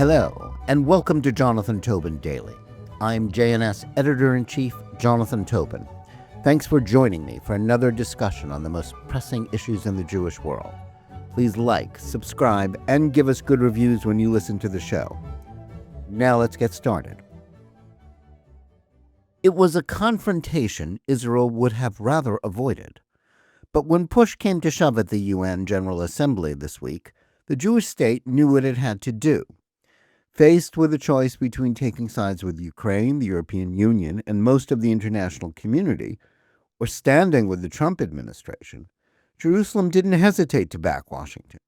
Hello, and welcome to Tobin Daily. I'm JNS Editor-in-Chief Jonathan Tobin. Thanks for joining me for another discussion on the most pressing issues in the Jewish world. Please like, subscribe, and give us good reviews when you listen to the show. Now let's get started. It was a confrontation Israel would have rather avoided. But when push came to shove at the UN General Assembly this week, the Jewish state knew what it had to do. Faced with a choice between taking sides with Ukraine, the European Union, and most of the international community, or standing with the Trump administration, Jerusalem didn't hesitate to back Washington.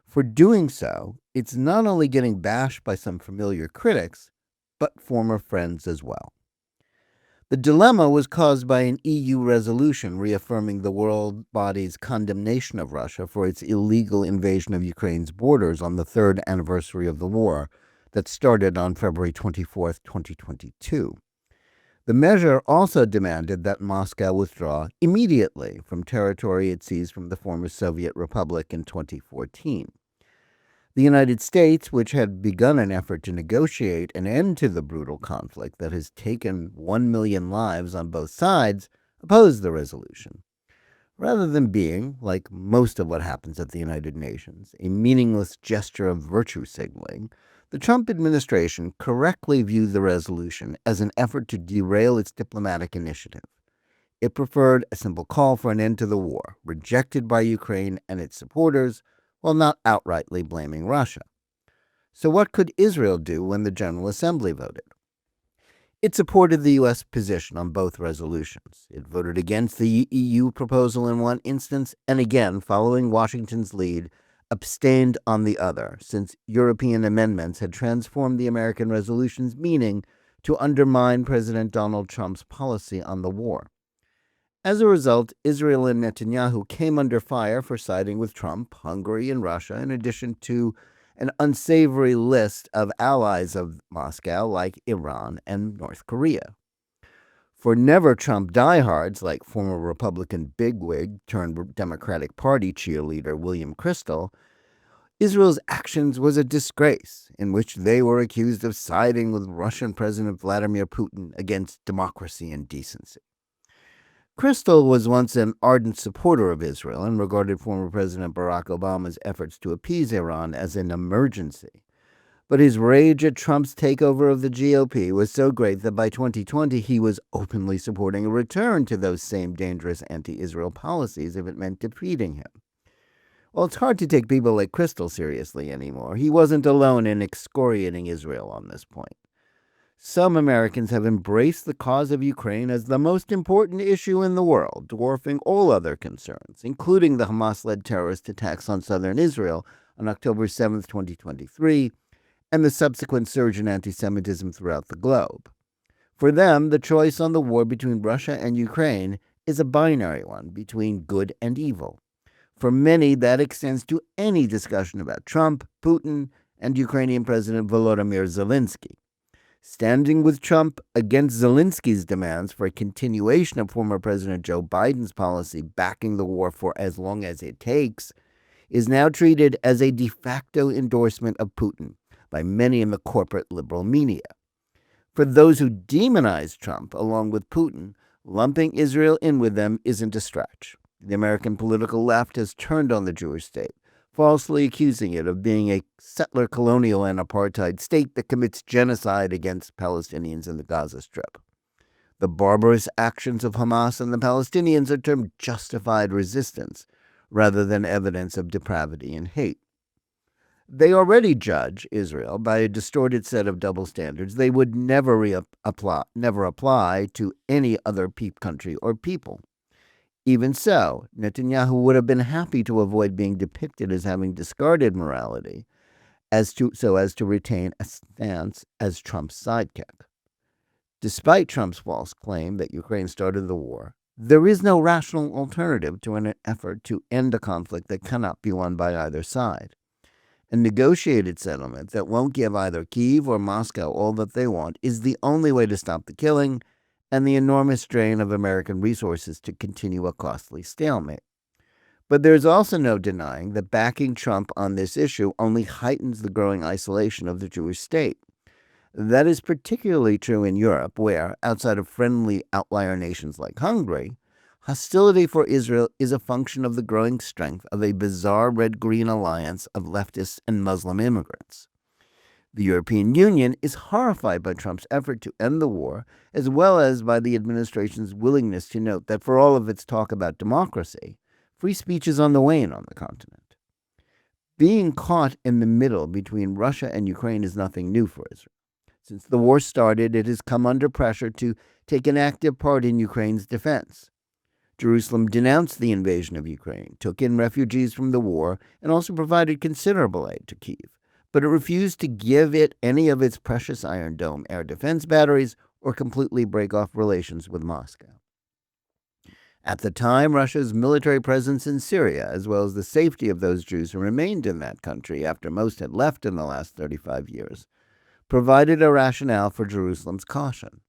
For doing so, it's not only getting bashed by some familiar critics, but former friends as well. The dilemma was caused by an EU resolution reaffirming the world body's condemnation of Russia for its illegal invasion of Ukraine's borders on the third anniversary of the war that started on February 24, 2022. The measure also demanded that Moscow withdraw immediately from territory it seized from the former Soviet Republic in 2014. The United States, which had begun an effort to negotiate an end to the brutal conflict that has taken 1 million lives on both sides, opposed the resolution. Rather than being, like most of what happens at the United Nations, a meaningless gesture of virtue signaling, the Trump administration correctly viewed the resolution as an effort to derail its diplomatic initiative. It preferred a simple call for an end to the war, rejected by Ukraine and its supporters, while not outrightly blaming Russia. So what could Israel do when the General Assembly voted? It supported the U.S. position on both resolutions. It voted against the EU proposal in one instance, and again, following Washington's lead, abstained on the other, since European amendments had transformed the American resolution's meaning to undermine President Donald Trump's policy on the war. As a result, Israel and Netanyahu came under fire for siding with Trump, Hungary, and Russia, in addition to an unsavory list of allies of Moscow like Iran and North Korea. For never-Trump diehards like former Republican bigwig turned Democratic Party cheerleader William Kristol, Israel's actions was a disgrace in which they were accused of siding with Russian President Vladimir Putin against democracy and decency. Kristol was once an ardent supporter of Israel and regarded former President Barack Obama's efforts to appease Iran as an emergency. But his rage at Trump's takeover of the GOP was so great that by 2020 he was openly supporting a return to those same dangerous anti-Israel policies if it meant defeating him. Well, it's hard to take people like Kristol seriously anymore. He wasn't alone in excoriating Israel on this point. Some Americans have embraced the cause of Ukraine as the most important issue in the world, dwarfing all other concerns, including the Hamas-led terrorist attacks on southern Israel on October 7, 2023, and the subsequent surge in anti-Semitism throughout the globe. For them, the choice on the war between Russia and Ukraine is a binary one between good and evil. For many, that extends to any discussion about Trump, Putin, and Ukrainian President Volodymyr Zelensky. Standing with Trump against Zelensky's demands for a continuation of former President Joe Biden's policy backing the war for as long as it takes is now treated as a de facto endorsement of Putin by many in the corporate liberal media. For those who demonize Trump along with Putin, lumping Israel in with them isn't a stretch. The American political left has turned on the Jewish state, falsely accusing it of being a settler colonial and apartheid state that commits genocide against Palestinians in the Gaza Strip. The barbarous actions of Hamas and the Palestinians are termed justified resistance rather than evidence of depravity and hate. They already judge Israel by a distorted set of double standards they would never apply to any other country or people. Even so, Netanyahu would have been happy to avoid being depicted as having discarded morality so as to retain a stance as Trump's sidekick. Despite Trump's false claim that Ukraine started the war, there is no rational alternative to an effort to end a conflict that cannot be won by either side. A negotiated settlement that won't give either Kyiv or Moscow all that they want is the only way to stop the killing and the enormous drain of American resources to continue a costly stalemate. But there's also no denying that backing Trump on this issue only heightens the growing isolation of the Jewish state. That is particularly true in Europe, where, outside of friendly outlier nations like Hungary, hostility for Israel is a function of the growing strength of a bizarre red-green alliance of leftists and Muslim immigrants. The European Union is horrified by Trump's effort to end the war, as well as by the administration's willingness to note that for all of its talk about democracy, free speech is on the wane on the continent. Being caught in the middle between Russia and Ukraine is nothing new for Israel. Since the war started, it has come under pressure to take an active part in Ukraine's defense. Jerusalem denounced the invasion of Ukraine, took in refugees from the war, and also provided considerable aid to Kyiv, but it refused to give it any of its precious Iron Dome air defense batteries or completely break off relations with Moscow. At the time, Russia's military presence in Syria, as well as the safety of those Jews who remained in that country after most had left in the last 35 years, provided a rationale for Jerusalem's caution.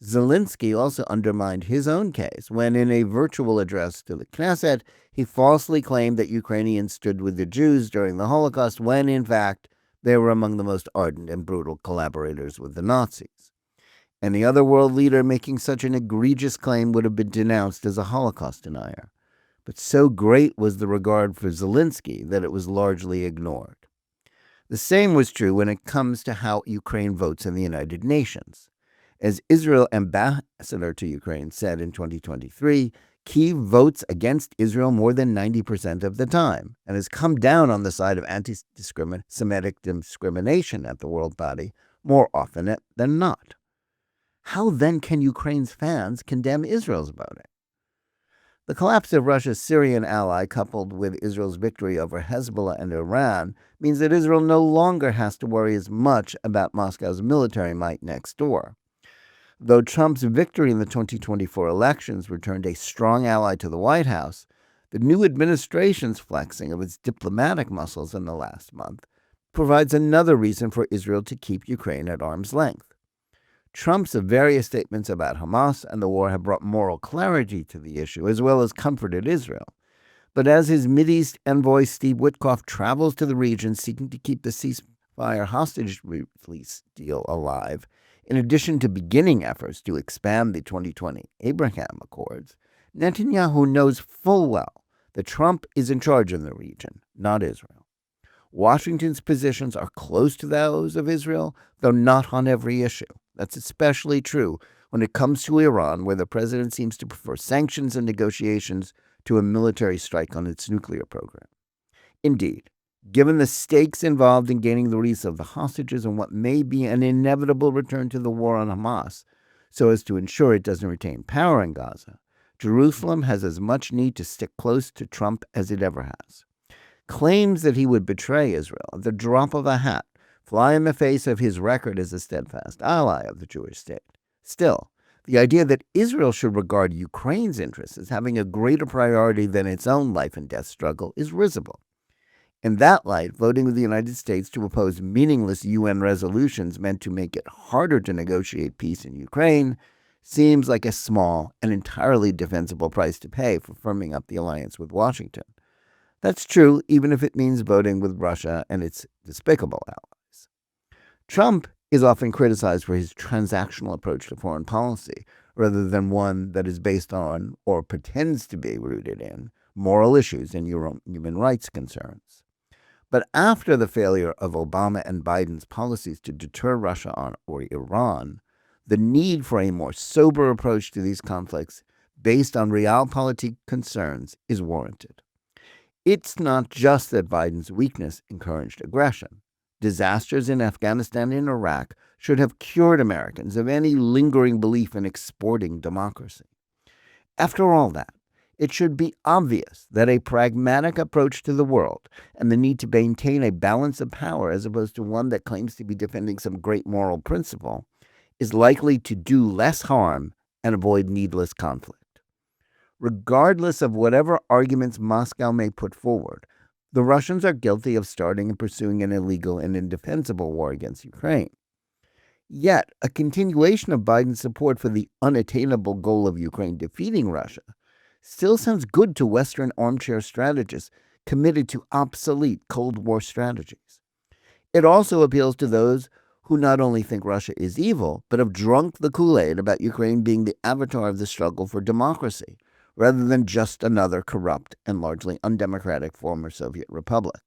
Zelensky also undermined his own case when, in a virtual address to the Knesset, he falsely claimed that Ukrainians stood with the Jews during the Holocaust when, in fact, they were among the most ardent and brutal collaborators with the Nazis. Any other world leader making such an egregious claim would have been denounced as a Holocaust denier. But so great was the regard for Zelensky that it was largely ignored. The same was true when it comes to how Ukraine votes in the United Nations. As Israel ambassador to Ukraine said in 2023, Kyiv votes against Israel more than 90% of the time and has come down on the side of anti-Semitic discrimination at the world body more often than not. How then can Ukraine's fans condemn Israel's voting? The collapse of Russia's Syrian ally, coupled with Israel's victory over Hezbollah and Iran, means that Israel no longer has to worry as much about Moscow's military might next door. Though Trump's victory in the 2024 elections returned a strong ally to the White House, the new administration's flexing of its diplomatic muscles in the last month provides another reason for Israel to keep Ukraine at arm's length. Trump's various statements about Hamas and the war have brought moral clarity to the issue, as well as comforted Israel. But as his Mideast envoy Steve Witkoff travels to the region seeking to keep the ceasefire hostage release deal alive, in addition to beginning efforts to expand the 2020 Abraham Accords, Netanyahu knows full well that Trump is in charge in the region, not Israel. Washington's positions are close to those of Israel, though not on every issue. That's especially true when it comes to Iran, where the president seems to prefer sanctions and negotiations to a military strike on its nuclear program. Indeed, given the stakes involved in gaining the release of the hostages and what may be an inevitable return to the war on Hamas, so as to ensure it doesn't retain power in Gaza, Jerusalem has as much need to stick close to Trump as it ever has. Claims that he would betray Israel at the drop of a hat fly in the face of his record as a steadfast ally of the Jewish state. Still, the idea that Israel should regard Ukraine's interests as having a greater priority than its own life and death struggle is risible. In that light, voting with the United States to oppose meaningless UN resolutions meant to make it harder to negotiate peace in Ukraine seems like a small and entirely defensible price to pay for firming up the alliance with Washington. That's true even if it means voting with Russia and its despicable allies. Trump is often criticized for his transactional approach to foreign policy, rather than one that is based on, or pretends to be rooted in, moral issues and human rights concerns. But after the failure of Obama and Biden's policies to deter Russia or Iran, the need for a more sober approach to these conflicts based on realpolitik concerns is warranted. It's not just that Biden's weakness encouraged aggression. Disasters in Afghanistan and Iraq should have cured Americans of any lingering belief in exporting democracy. After all that, it should be obvious that a pragmatic approach to the world and the need to maintain a balance of power as opposed to one that claims to be defending some great moral principle is likely to do less harm and avoid needless conflict. Regardless of whatever arguments Moscow may put forward, the Russians are guilty of starting and pursuing an illegal and indefensible war against Ukraine. Yet, a continuation of Biden's support for the unattainable goal of Ukraine defeating Russia still sounds good to Western armchair strategists committed to obsolete Cold War strategies. It also appeals to those who not only think Russia is evil, but have drunk the Kool-Aid about Ukraine being the avatar of the struggle for democracy, rather than just another corrupt and largely undemocratic former Soviet republic.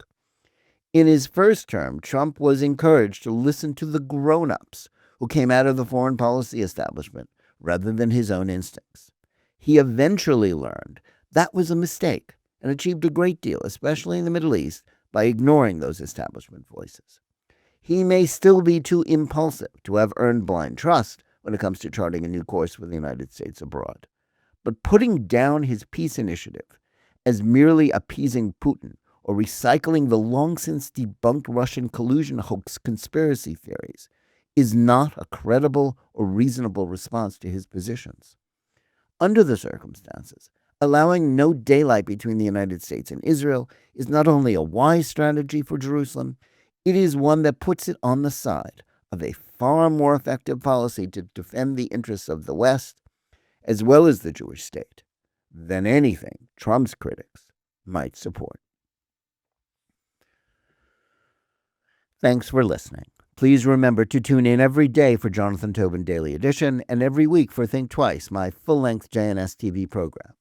In his first term, Trump was encouraged to listen to the grown-ups who came out of the foreign policy establishment rather than his own instincts. He eventually learned that was a mistake and achieved a great deal, especially in the Middle East, by ignoring those establishment voices. He may still be too impulsive to have earned blind trust when it comes to charting a new course for the United States abroad. But putting down his peace initiative as merely appeasing Putin or recycling the long-since debunked Russian collusion hoax conspiracy theories is not a credible or reasonable response to his positions. Under the circumstances, allowing no daylight between the United States and Israel is not only a wise strategy for Jerusalem, it is one that puts it on the side of a far more effective policy to defend the interests of the West, as well as the Jewish state, than anything Trump's critics might support. Thanks for listening. Please remember to tune in every day for Jonathan Tobin Daily Edition and every week for Think Twice, my full-length JNS TV program.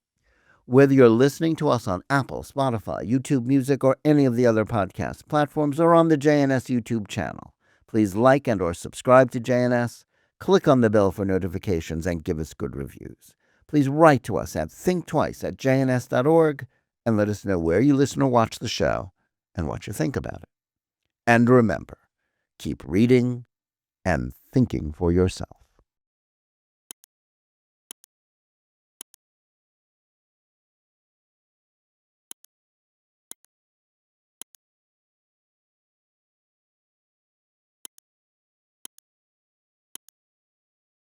Whether you're listening to us on Apple, Spotify, YouTube Music, or any of the other podcast platforms, or on the JNS YouTube channel, please like and or subscribe to JNS, click on the bell for notifications, and give us good reviews. Please write to us at thinktwice@jns.org and let us know where you listen or watch the show and what you think about it. And remember, keep reading and thinking for yourself.